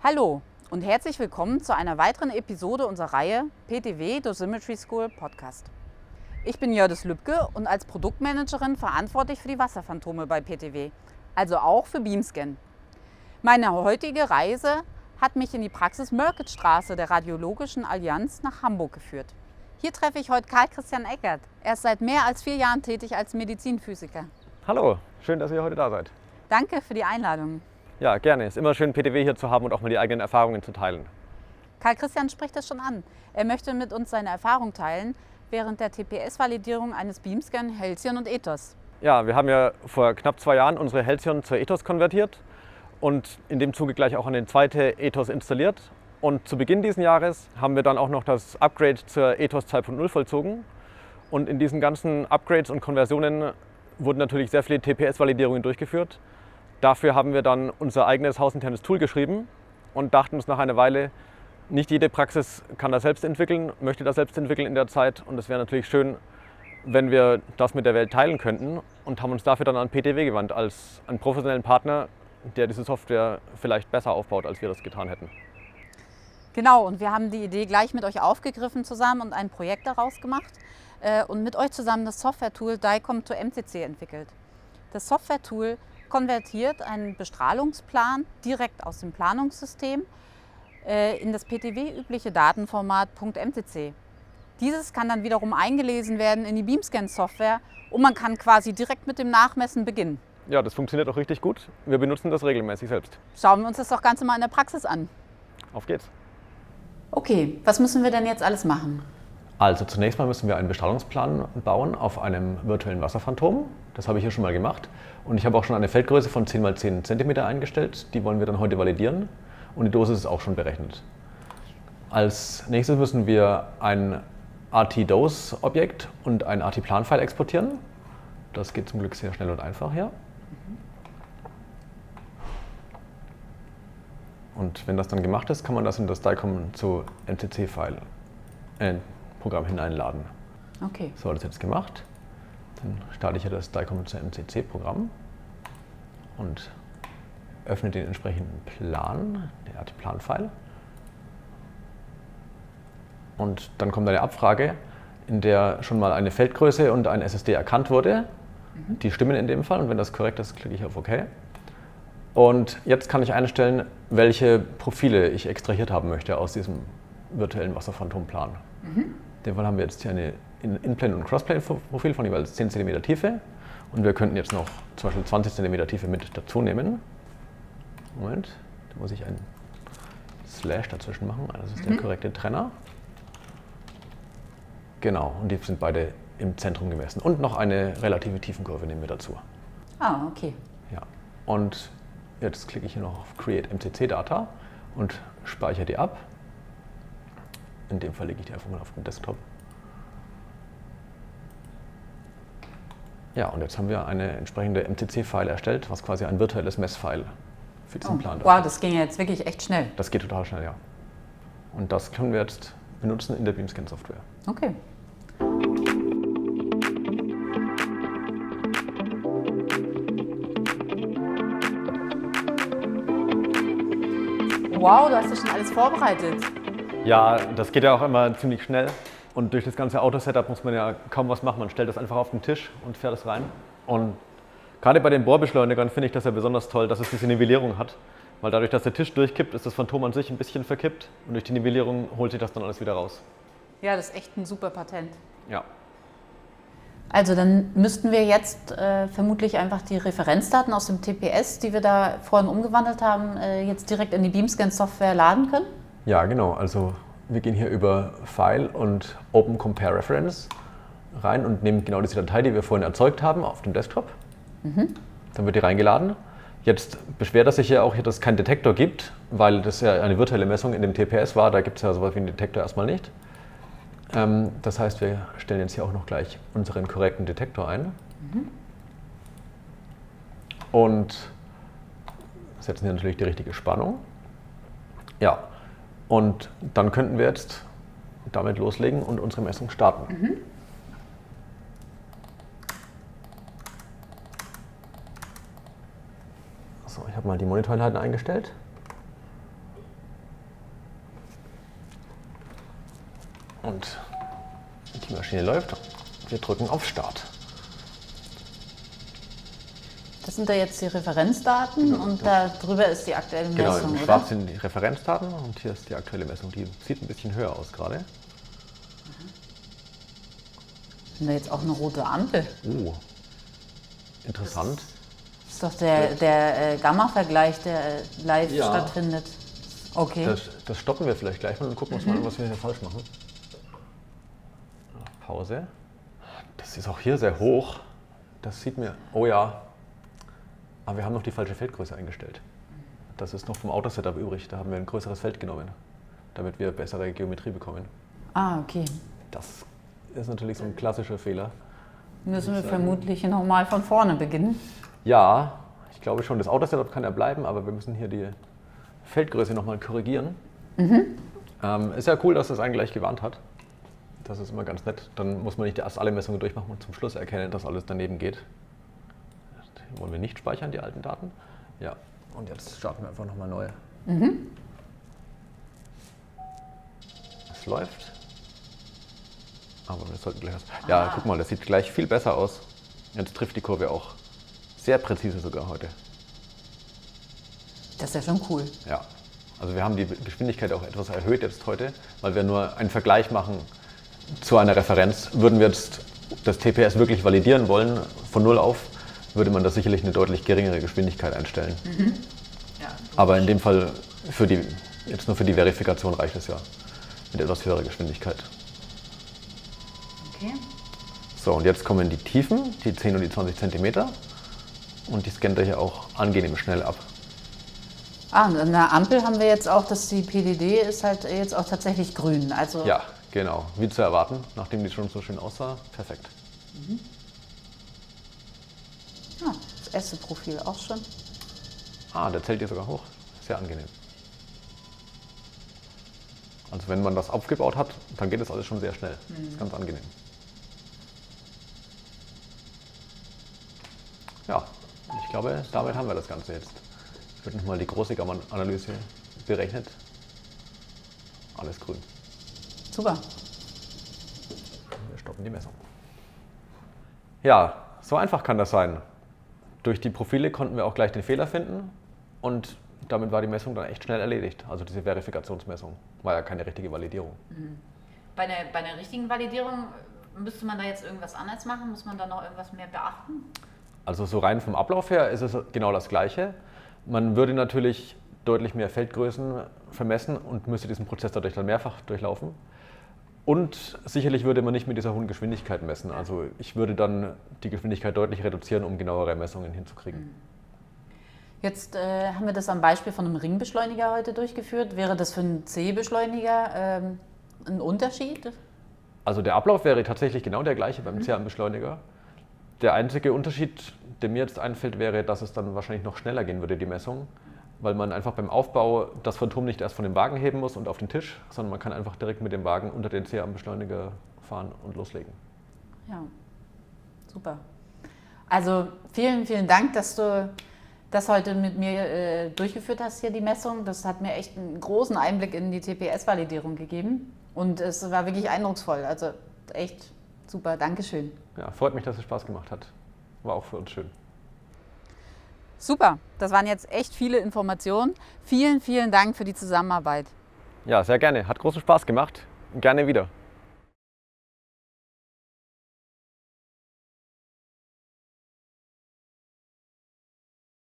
Hallo und herzlich willkommen zu einer weiteren Episode unserer Reihe PTW Dosimetry School Podcast. Ich bin Jördis Lübke und als Produktmanagerin verantwortlich für die Wasserphantome bei PTW, also auch für Beamscan. Meine heutige Reise hat mich in die Praxis Mörkitstraße der Radiologischen Allianz nach Hamburg geführt. Hier treffe ich heute Karl Christian Eckert. Er ist seit mehr als 4 Jahren tätig als Medizinphysiker. Hallo, schön, dass ihr heute da seid. Danke für die Einladung. Ja, gerne. Es ist immer schön, PTW hier zu haben und auch mal die eigenen Erfahrungen zu teilen. Karl Christian spricht das schon an. Er möchte mit uns seine Erfahrung teilen während der TPS-Validierung eines Beamscan Halcyon und Ethos. Ja, wir haben ja vor knapp 2 Jahren unsere Halcyon zur Ethos konvertiert und in dem Zuge gleich auch eine zweite Ethos installiert. Und zu Beginn dieses Jahres haben wir dann auch noch das Upgrade zur Ethos 2.0 vollzogen. Und in diesen ganzen Upgrades und Konversionen wurden natürlich sehr viele TPS-Validierungen durchgeführt. Dafür haben wir dann unser eigenes hausinternes Tool geschrieben und dachten uns nach einer Weile, nicht jede Praxis kann das selbst entwickeln, möchte das selbst entwickeln in der Zeit. Und es wäre natürlich schön, wenn wir das mit der Welt teilen könnten, und haben uns dafür dann an PTW gewandt, als einen professionellen Partner, der diese Software vielleicht besser aufbaut, als wir das getan hätten. Genau, und wir haben die Idee gleich mit euch aufgegriffen zusammen und ein Projekt daraus gemacht und mit euch zusammen das Software-Tool DICOM to MCC entwickelt. Das Software-Tool konvertiert einen Bestrahlungsplan direkt aus dem Planungssystem in das PTW-übliche Datenformat .mcc. Dieses kann dann wiederum eingelesen werden in die Beamscan-Software und man kann quasi direkt mit dem Nachmessen beginnen. Ja, das funktioniert auch richtig gut. Wir benutzen das regelmäßig selbst. Schauen wir uns das doch Ganze mal in der Praxis an. Auf geht's. Okay, was müssen wir denn jetzt alles machen? Also zunächst mal müssen wir einen Bestrahlungsplan bauen auf einem virtuellen Wasserphantom. Das habe ich hier schon mal gemacht. Und ich habe auch schon eine Feldgröße von 10 x 10 cm eingestellt. Die wollen wir dann heute validieren. Und die Dosis ist auch schon berechnet. Als nächstes müssen wir ein RT-Dose-Objekt und ein RT-Plan-File exportieren. Das geht zum Glück sehr schnell und einfach hier. Und wenn das dann gemacht ist, kann man das in das DICOM zu MCC-File Programm hineinladen. Okay. So, das ist jetzt gemacht. Dann starte ich hier das DICOM zu MCC-Programm und öffne den entsprechenden Plan, der RT-Plan-File. Und dann kommt eine Abfrage, in der schon mal eine Feldgröße und ein SSD erkannt wurde. Die stimmen in dem Fall, und wenn das korrekt ist, klicke ich auf OK. Und jetzt kann ich einstellen, welche Profile ich extrahiert haben möchte aus diesem virtuellen Wasserphantomplan. In dem Fall haben wir jetzt hier eine In-Plane- und Cross-Plane-Profil von jeweils 10 cm Tiefe. Und wir könnten jetzt noch zum Beispiel 20 cm Tiefe mit dazu nehmen. Moment, da muss ich einen Slash dazwischen machen. Das ist der korrekte Trenner. Genau, und die sind beide im Zentrum gemessen. Und noch eine relative Tiefenkurve nehmen wir dazu. Ah, okay. Ja, und jetzt klicke ich hier noch auf Create MCC Data und speichere die ab. In dem Fall lege ich die einfach mal auf den Desktop. Ja, und jetzt haben wir eine entsprechende MCC-File erstellt, was quasi ein virtuelles Messfile für diesen Plan Wow, das ging ja jetzt wirklich echt schnell. Das geht total schnell, ja. Und das können wir jetzt benutzen in der Beamscan-Software. Okay. Wow, du hast ja schon alles vorbereitet. Ja, das geht ja auch immer ziemlich schnell. Und durch das ganze Auto-Setup muss man ja kaum was machen. Man stellt das einfach auf den Tisch und fährt es rein. Und gerade bei den Bohrbeschleunigern finde ich das ja besonders toll, dass es diese Nivellierung hat. Weil dadurch, dass der Tisch durchkippt, ist das Phantom an sich ein bisschen verkippt. Und durch die Nivellierung holt sich das dann alles wieder raus. Ja, das ist echt ein super Patent. Ja. Also dann müssten wir jetzt vermutlich einfach die Referenzdaten aus dem TPS, die wir da vorhin umgewandelt haben, jetzt direkt in die Beamscan-Software laden können? Ja, genau. Also wir gehen hier über File und Open Compare Reference rein und nehmen genau diese Datei, die wir vorhin erzeugt haben, auf dem Desktop. Dann wird die reingeladen. Jetzt beschwert er sich ja auch, dass es keinen Detektor gibt, weil das ja eine virtuelle Messung in dem TPS war. Da gibt es ja sowas wie einen Detektor erstmal nicht. Das heißt, wir stellen jetzt hier auch noch gleich unseren korrekten Detektor ein. Und setzen hier natürlich die richtige Spannung. Ja, und dann könnten wir jetzt damit loslegen und unsere Messung starten. So, ich habe mal die Monitoreinheiten eingestellt. Und die Maschine läuft. Wir drücken auf Start. Das sind da jetzt die Referenzdaten und da drüber ist die aktuelle Genau, Messung, in oder? schwarz sind die Referenzdaten und hier ist die aktuelle Messung. Die sieht ein bisschen höher aus gerade. Sind da jetzt auch eine rote Ampel? Interessant. Das ist doch der Gamma-Vergleich, der live stattfindet. Okay. Das stoppen wir vielleicht gleich mal und gucken uns mal an, was wir hier falsch machen. Pause. Das ist auch hier sehr hoch. Das sieht mir, oh ja, aber wir haben noch die falsche Feldgröße eingestellt. Das ist noch vom Autosetup übrig. Da haben wir ein größeres Feld genommen, damit wir bessere Geometrie bekommen. Ah, okay. Das ist natürlich so ein klassischer Fehler. Müssen wir vermutlich nochmal von vorne beginnen. Ja, ich glaube schon, das Autosetup kann ja bleiben, aber wir müssen hier die Feldgröße nochmal korrigieren. Ist ja cool, dass das einen gleich gewarnt hat. Das ist immer ganz nett. Dann muss man nicht erst alle Messungen durchmachen und zum Schluss erkennen, dass alles daneben geht. Die wollen wir nicht speichern, die alten Daten. Ja, und jetzt starten wir einfach nochmal neu. Es läuft. Aber wir sollten gleich was. Ja, guck mal, das sieht gleich viel besser aus. Jetzt trifft die Kurve auch sehr präzise sogar heute. Das ist ja schon cool. Ja, also wir haben die Geschwindigkeit auch etwas erhöht jetzt heute, weil wir nur einen Vergleich machen zu einer Referenz. Würden wir jetzt das TPS wirklich validieren wollen, von 0 auf, würde man da sicherlich eine deutlich geringere Geschwindigkeit einstellen. Ja. Aber in dem Fall, jetzt nur für die Verifikation reicht es ja mit etwas höherer Geschwindigkeit. Okay. So, und jetzt kommen die Tiefen, die 10 und die 20 cm. Und die scannt er hier auch angenehm schnell ab. Ah, und an der Ampel haben wir jetzt auch, dass die PDD ist halt jetzt auch tatsächlich grün. Also Ja, genau, wie zu erwarten, nachdem die schon so schön aussah. Perfekt. ja, das erste Profil auch schon. Ah, der zählt hier sogar hoch. Sehr angenehm. Also wenn man das aufgebaut hat, dann geht das alles schon sehr schnell. Das ist ganz angenehm. Ja, ich glaube, damit haben wir das Ganze jetzt. Ich würde nochmal die große Gamma-Analyse berechnet. Alles grün. Super. Wir stoppen die Messung. Ja, so einfach kann das sein. Durch die Profile konnten wir auch gleich den Fehler finden und damit war die Messung dann echt schnell erledigt. Also diese Verifikationsmessung war ja keine richtige Validierung. Bei einer richtigen Validierung müsste man da jetzt irgendwas anderes machen? Muss man da noch irgendwas mehr beachten? Also so rein vom Ablauf her ist es genau das Gleiche. Man würde natürlich deutlich mehr Feldgrößen vermessen und müsste diesen Prozess dadurch dann mehrfach durchlaufen. Und sicherlich würde man nicht mit dieser hohen Geschwindigkeit messen. Also ich würde dann die Geschwindigkeit deutlich reduzieren, um genauere Messungen hinzukriegen. Jetzt haben wir das am Beispiel von einem Ringbeschleuniger heute durchgeführt. Wäre das für einen C-Beschleuniger ein Unterschied? Also der Ablauf wäre tatsächlich genau der gleiche beim CAM-Beschleuniger. Der einzige Unterschied, der mir jetzt einfällt, wäre, dass es dann wahrscheinlich noch schneller gehen würde, die Messung. Weil man einfach beim Aufbau das Phantom nicht erst von dem Wagen heben muss und auf den Tisch, sondern man kann einfach direkt mit dem Wagen unter den CAM-Beschleuniger fahren und loslegen. Ja, super. Also vielen, vielen Dank, dass du das heute mit mir durchgeführt hast, hier die Messung. Das hat mir echt einen großen Einblick in die TPS-Validierung gegeben und es war wirklich eindrucksvoll. Also echt super, Dankeschön. Ja, freut mich, dass es Spaß gemacht hat. War auch für uns schön. Super, das waren jetzt echt viele Informationen. Vielen, vielen Dank für die Zusammenarbeit. Ja, sehr gerne. Hat großen Spaß gemacht. Gerne wieder.